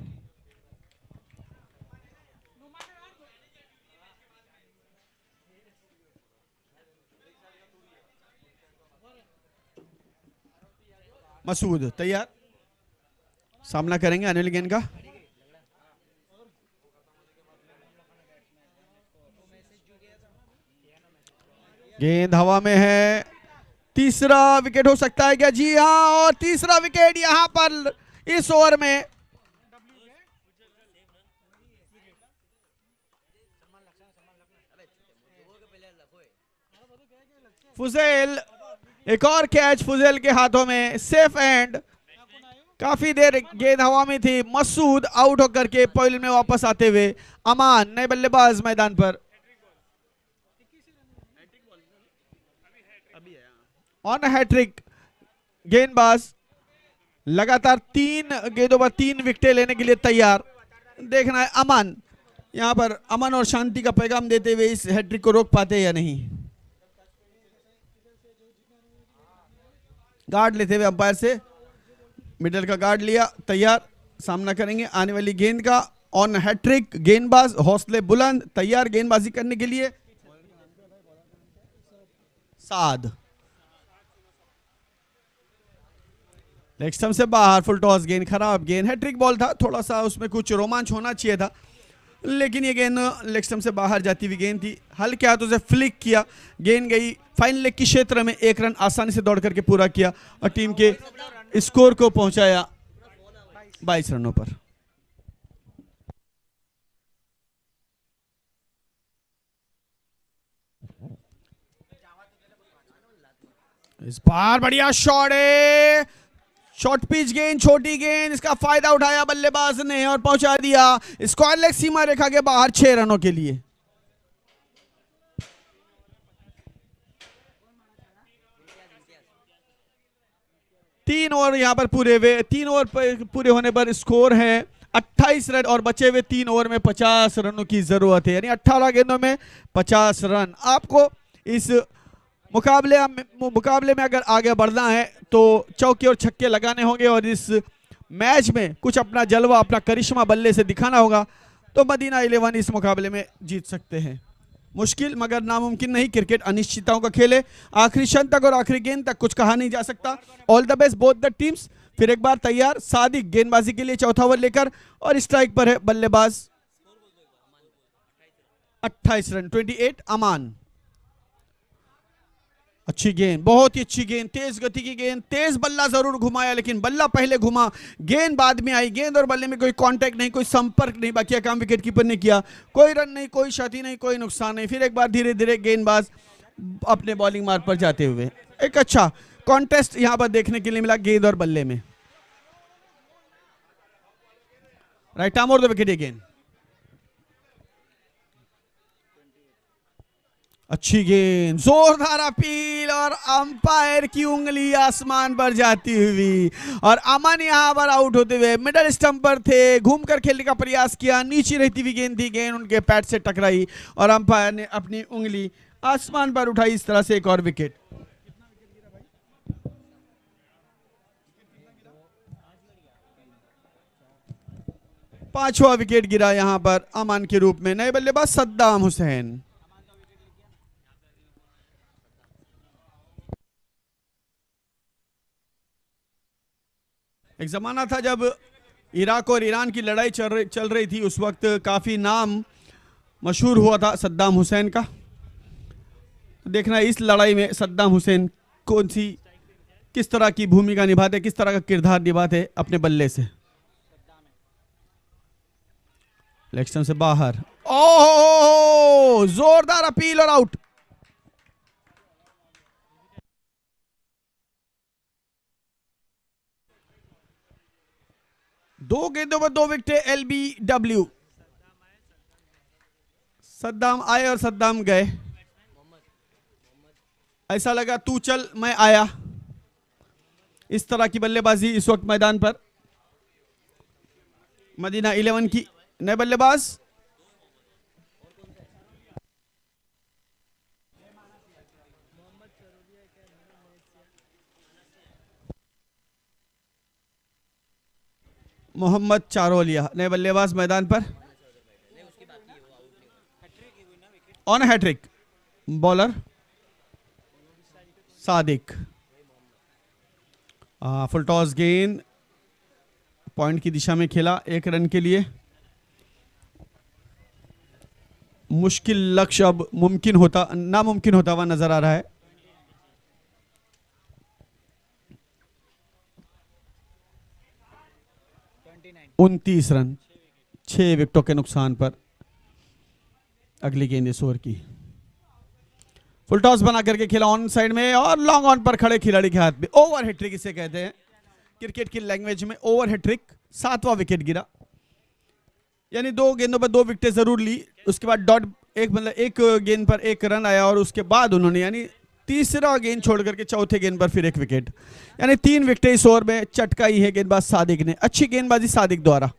मसूद तैयार, सामना करेंगे अनिल गेंद का। गेंद हवा में है। तीसरा विकेट हो सकता है क्या? जी हां, और तीसरा विकेट यहां पर इस ओवर में। फुजेल, एक और कैच फुजेल के हाथों में, सेफ एंड। काफी देर गेंद हवा में थी। मसूद आउट होकर के पॉइंट में वापस आते हुए। अमान नए बल्लेबाज मैदान पर। ऑन हैट्रिक गेंदबाज लगातार 3 गेंदों पर 3 विकेटें लेने के लिए तैयार। देखना है अमान यहां पर अमन और शांति का पैगाम देते हुए इस हैट्रिक को रोक पाते या नहीं। गार्ड लेते हुए अंपायर से, मिडल का गार्ड लिया, तैयार, सामना करेंगे आने वाली गेंद का। ऑन हैट्रिक गेंदबाज हौसले बुलंद, तैयार गेंदबाजी करने के लिए। साद लेग स्टंप से बाहर, फुल टॉस गेंद, खराब गेंद। हैट्रिक बॉल था, थोड़ा सा उसमें कुछ रोमांच होना चाहिए था लेकिन ये गेंद लेग स्टंप से बाहर जाती हुई गेंद थी। हल्के हाथों से फ्लिक किया, गेंद गई फाइन लेग की क्षेत्र में। 1 रन आसानी से दौड़ करके पूरा किया और टीम के स्कोर को पहुंचाया 22 रनों पर। इस बार बढ़िया शॉट है, शॉर्ट पिच गेंद, छोटी गेंद, इसका फायदा उठाया बल्लेबाज ने और पहुंचा दिया स्क्वायर लेग सीमा रेखा के बाहर 6 रनों के लिए। तीन ओवर यहां पर पूरे हुए। 3 ओवर पूरे होने पर स्कोर है 28 रन और बचे हुए 3 ओवर में 50 रनों की जरूरत है, यानी 18 गेंदों में 50 रन। आपको इस मुकाबले में अगर आगे बढ़ना है तो चौके और छक्के लगाने होंगे और इस मैच में कुछ अपना जलवा, अपना करिश्मा बल्ले से दिखाना होगा तो मदीना 11 इस मुकाबले में जीत सकते हैं। मुश्किल मगर नामुमकिन नहीं, क्रिकेट अनिश्चितताओं का खेल है। आखिरी क्षण तक और आखिरी गेंद तक कुछ कहा नहीं जा सकता। All the best both the teams. फिर एक बार तैयार, सादिक गेंदबाजी के लिए चौथा ओवर लेकर और स्ट्राइक पर है बल्लेबाज 28 रन 28 अमान। अच्छी गेंद, बहुत ही अच्छी गेंद, तेज गति की गेंद, तेज बल्ला जरूर घुमाया लेकिन बल्ला पहले घुमा, गेंद बाद में आई। गेंद और बल्ले में कोई कांटेक्ट नहीं, कोई संपर्क नहीं, बाकी काम विकेट कीपर ने किया। कोई रन नहीं, कोई क्षति नहीं, कोई नुकसान नहीं। फिर एक बार धीरे धीरे गेंदबाज अपने बॉलिंग मार्ग पर जाते हुए। एक अच्छा कॉन्टेस्ट यहां पर देखने के लिए मिला गेंद और बल्ले में। राइट आर्म और द विकेट अगेन। अच्छी गेंद, जोरदार अपील और अंपायर की उंगली आसमान पर जाती हुई और अमन यहां पर आउट होते हुए मिडल स्टंप पर थे, घूमकर खेलने का प्रयास किया, नीचे रहती हुई गेंद थी, गेंद उनके पैड से टकराई और अंपायर ने अपनी उंगली आसमान पर उठाई। इस तरह से एक और विकेट। पांचवा विकेट गिरा यहां पर अमन के रूप में। नए बल्लेबाज सद्दाम हुसैन। एक ज़माना था जब इराक और ईरान की लड़ाई चल रही थी, उस वक्त काफ़ी नाम मशहूर हुआ था सद्दाम हुसैन का। देखना इस लड़ाई में सद्दाम हुसैन कौन सी किस तरह की भूमिका निभाते, किस तरह का किरदार निभाते अपने बल्ले से। इलेक्शन से बाहर, ओह जोरदार अपील और आउट। दो गेंदों पर दो विकेट LBW। सद्दाम आए और सद्दाम गए, ऐसा लगा तू चल मैं आया, इस तरह की बल्लेबाजी इस वक्त मैदान पर। मदीना 11 की नए बल्लेबाज मोहम्मद चारोलिया, नए बल्लेबाज मैदान पर। On hattrick bowler Sadiq. Full toss गेंद पॉइंट की दिशा में खेला, 1 रन के लिए। मुश्किल लक्ष्य अब मुमकिन होता नामुमकिन होता हुआ नजर आ रहा है। उनतीस रन 6 विकेटों के नुकसान पर अगली गेंद इस ओवर की। फुल टॉस बना करके खेला ऑन साइड में और लॉन्ग ऑन पर खड़े खिलाड़ी के हाथ में। ओवर हैट्रिक इसे कहते हैं क्रिकेट की लैंग्वेज में, ओवर हैट्रिक। 7वां विकेट गिरा, यानी 2 गेंदों पर 2 विकेटें जरूर ली। उसके बाद डॉट एक गेंद पर 1 रन आया और उसके बाद उन्होंने यानी तीसरा गेंद छोड़ करके चौथे गेंद पर फिर 1 विकेट, यानी 3 विकेटें इस ओवर में चटकाई है गेंदबाज सादिक ने। अच्छी गेंदबाजी सादिक द्वारा।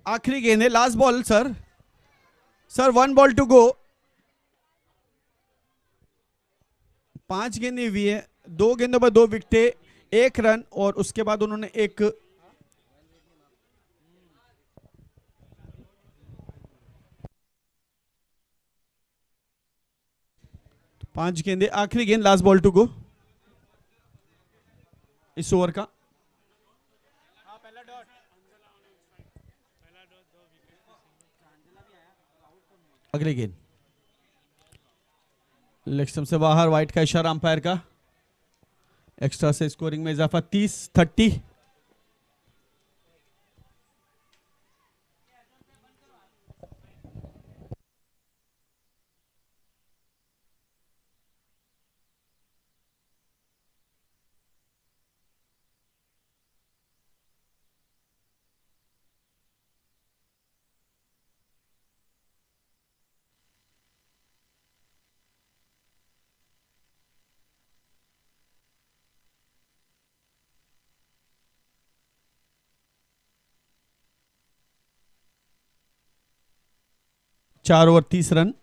आखिरी गेंद है, last ball sir. Sir 1 ball to go. 5 गेंदें हुई है, 2 गेंदों पर 2 विकेटें, 1 रन और उसके बाद उन्होंने एक 5 गेंदें, आखिरी गेंद, लास्ट बॉल टू गो इस ओवर का। अगली गेंद लेग स्टंप से बाहर, वाइट का इशारा अंपायर का। एक्स्ट्रा से स्कोरिंग में इजाफा 30-30। चार ओवर 30 रन।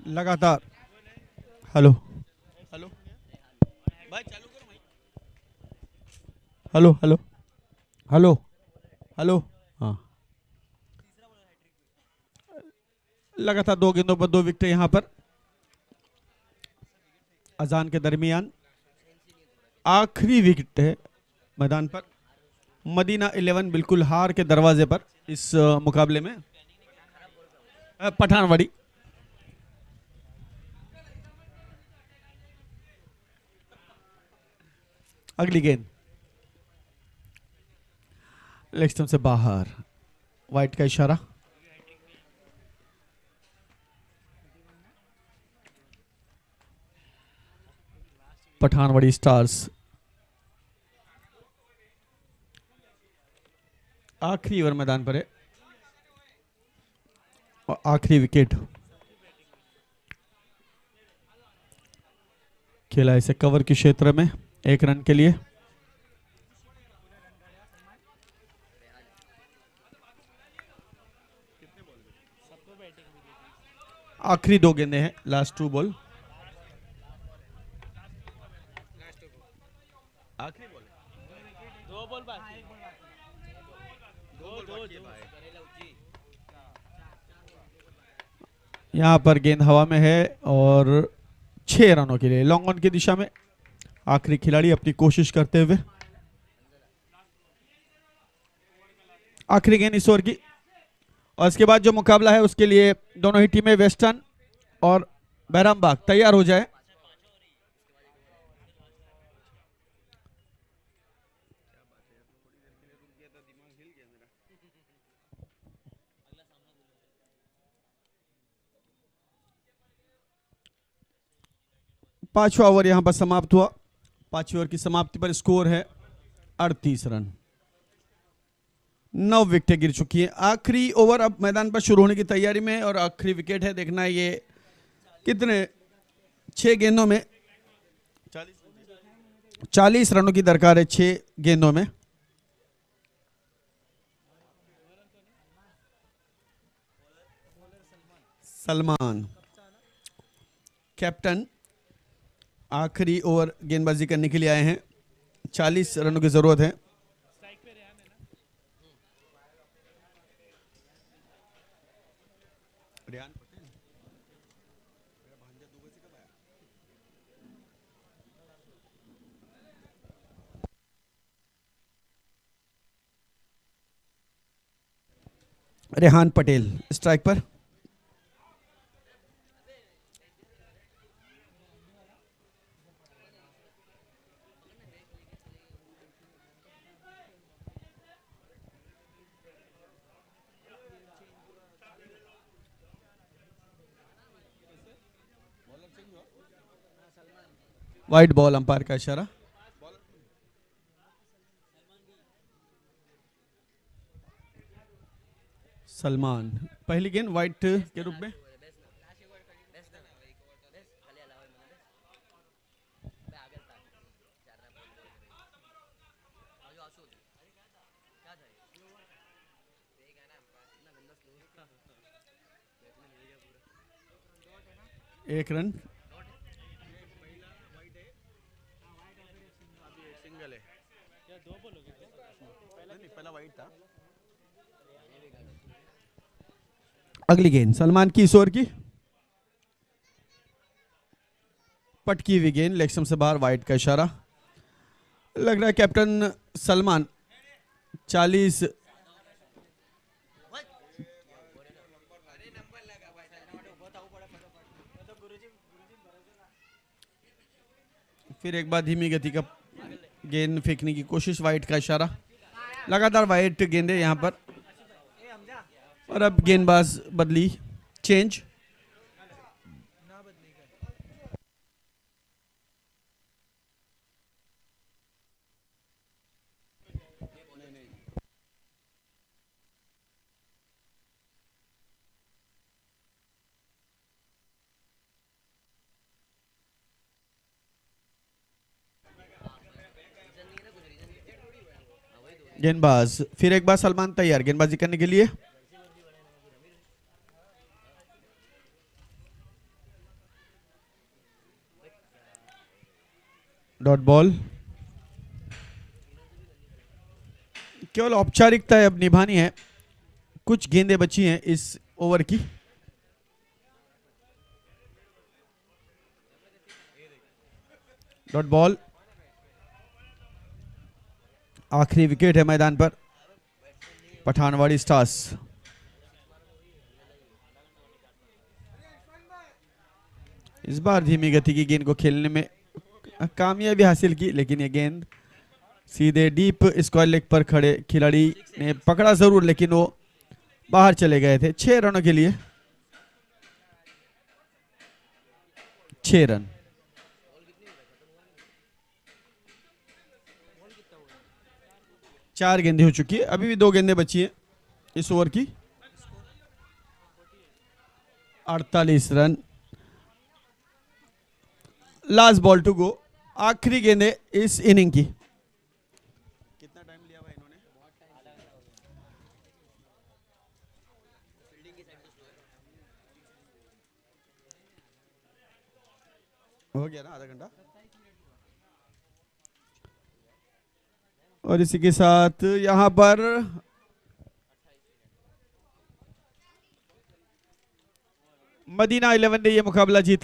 लगातार। हेलो हेलो भाई, चालू करो भाई। Hello hello hello hello. हाँ, लगातार 2 गेंदों पर 2 विकेट यहाँ पर। अजान के दरमियान आखिरी विकेट है मैदान पर। मदीना 11 बिल्कुल हार के दरवाजे पर इस मुकाबले में। पठानवाड़ी। अगली गेंद लेग स्टंप से बाहर, वाइट का इशारा। पठानवाड़ी स्टार्स आखिरी ओवर मैदान पर है और आखिरी विकेट खेला इसे कवर के क्षेत्र में 1 रन के लिए। आखिरी 2 गेंदें हैं, लास्ट 2 बॉल। आखिरी बॉल, 2 बॉल बाकी, 2 बॉल बाकी है भाई। यहां पर गेंद हवा में है और 6 रनों के लिए लॉन्ग ऑन की दिशा में आखिरी खिलाड़ी अपनी कोशिश करते हुए। आखिरी गेंद इस ओवर की, और इसके बाद जो मुकाबला है उसके लिए दोनों ही टीमें वेस्टर्न और बैरामबाग तैयार हो जाए। पांचवा ओवर यहां पर समाप्त हुआ। 5वें ओवर की समाप्ति पर स्कोर है 38 रन। 9 विकेटें गिर चुकी हैं। आखिरी ओवर अब मैदान पर शुरू होने की तैयारी में है और आखिरी विकेट है। देखना है ये कितने, 6 गेंदों में 40 रनों की दरकार है। 6 गेंदों में सलमान कैप्टन आखिरी ओवर गेंदबाजी करने के लिए आए हैं। 40 रनों की जरूरत है। रेहान पटेल स्ट्राइक पर। वाइड बॉल, अंपायर का इशारा। सलमान पहली गेंद वाइट के रूप में। एक रन। अगली गेंद सलमान की इस ओवर की, पटकी हुई गेंद लेग स्टंप से बाहर, वाइड का इशारा। लग रहा है कैप्टन सलमान 40 फिर एक बार धीमी गति का गेंद फेंकने की कोशिश, वाइड का इशारा। लगातार वाइड गेंदे यहां पर, और अब गेंदबाज बदली, चेंज। गेंदबाज फिर एक बार सलमान तैयार गेंदबाजी करने के लिए। Dot ball. केवल औपचारिकता अब निभानी है, कुछ गेंदें बची हैं इस ओवर की। Dot ball. आखिरी विकेट है मैदान पर पठानवाड़ी स्टार्स। इस बार धीमी गति की गेंद को खेलने में कामयाबी हासिल की, लेकिन यह गेंद सीधे डीप स्क्वायर लेग पर खड़े खिलाड़ी ने पकड़ा जरूर, लेकिन वो बाहर चले गए थे। 6 रनों के लिए 6 रन। चार गेंदें हो चुकी है, अभी भी 2 गेंदें बची हैं इस ओवर की। 48 run, last ball to go. आखिरी गेंदें इस इनिंग की। कितना टाइम लिया हुआ इन्होंने? हो गया ना, आधा घंटा। और इसी के साथ यहां पर मदीना 11 ने यह मुकाबला जीत लिया।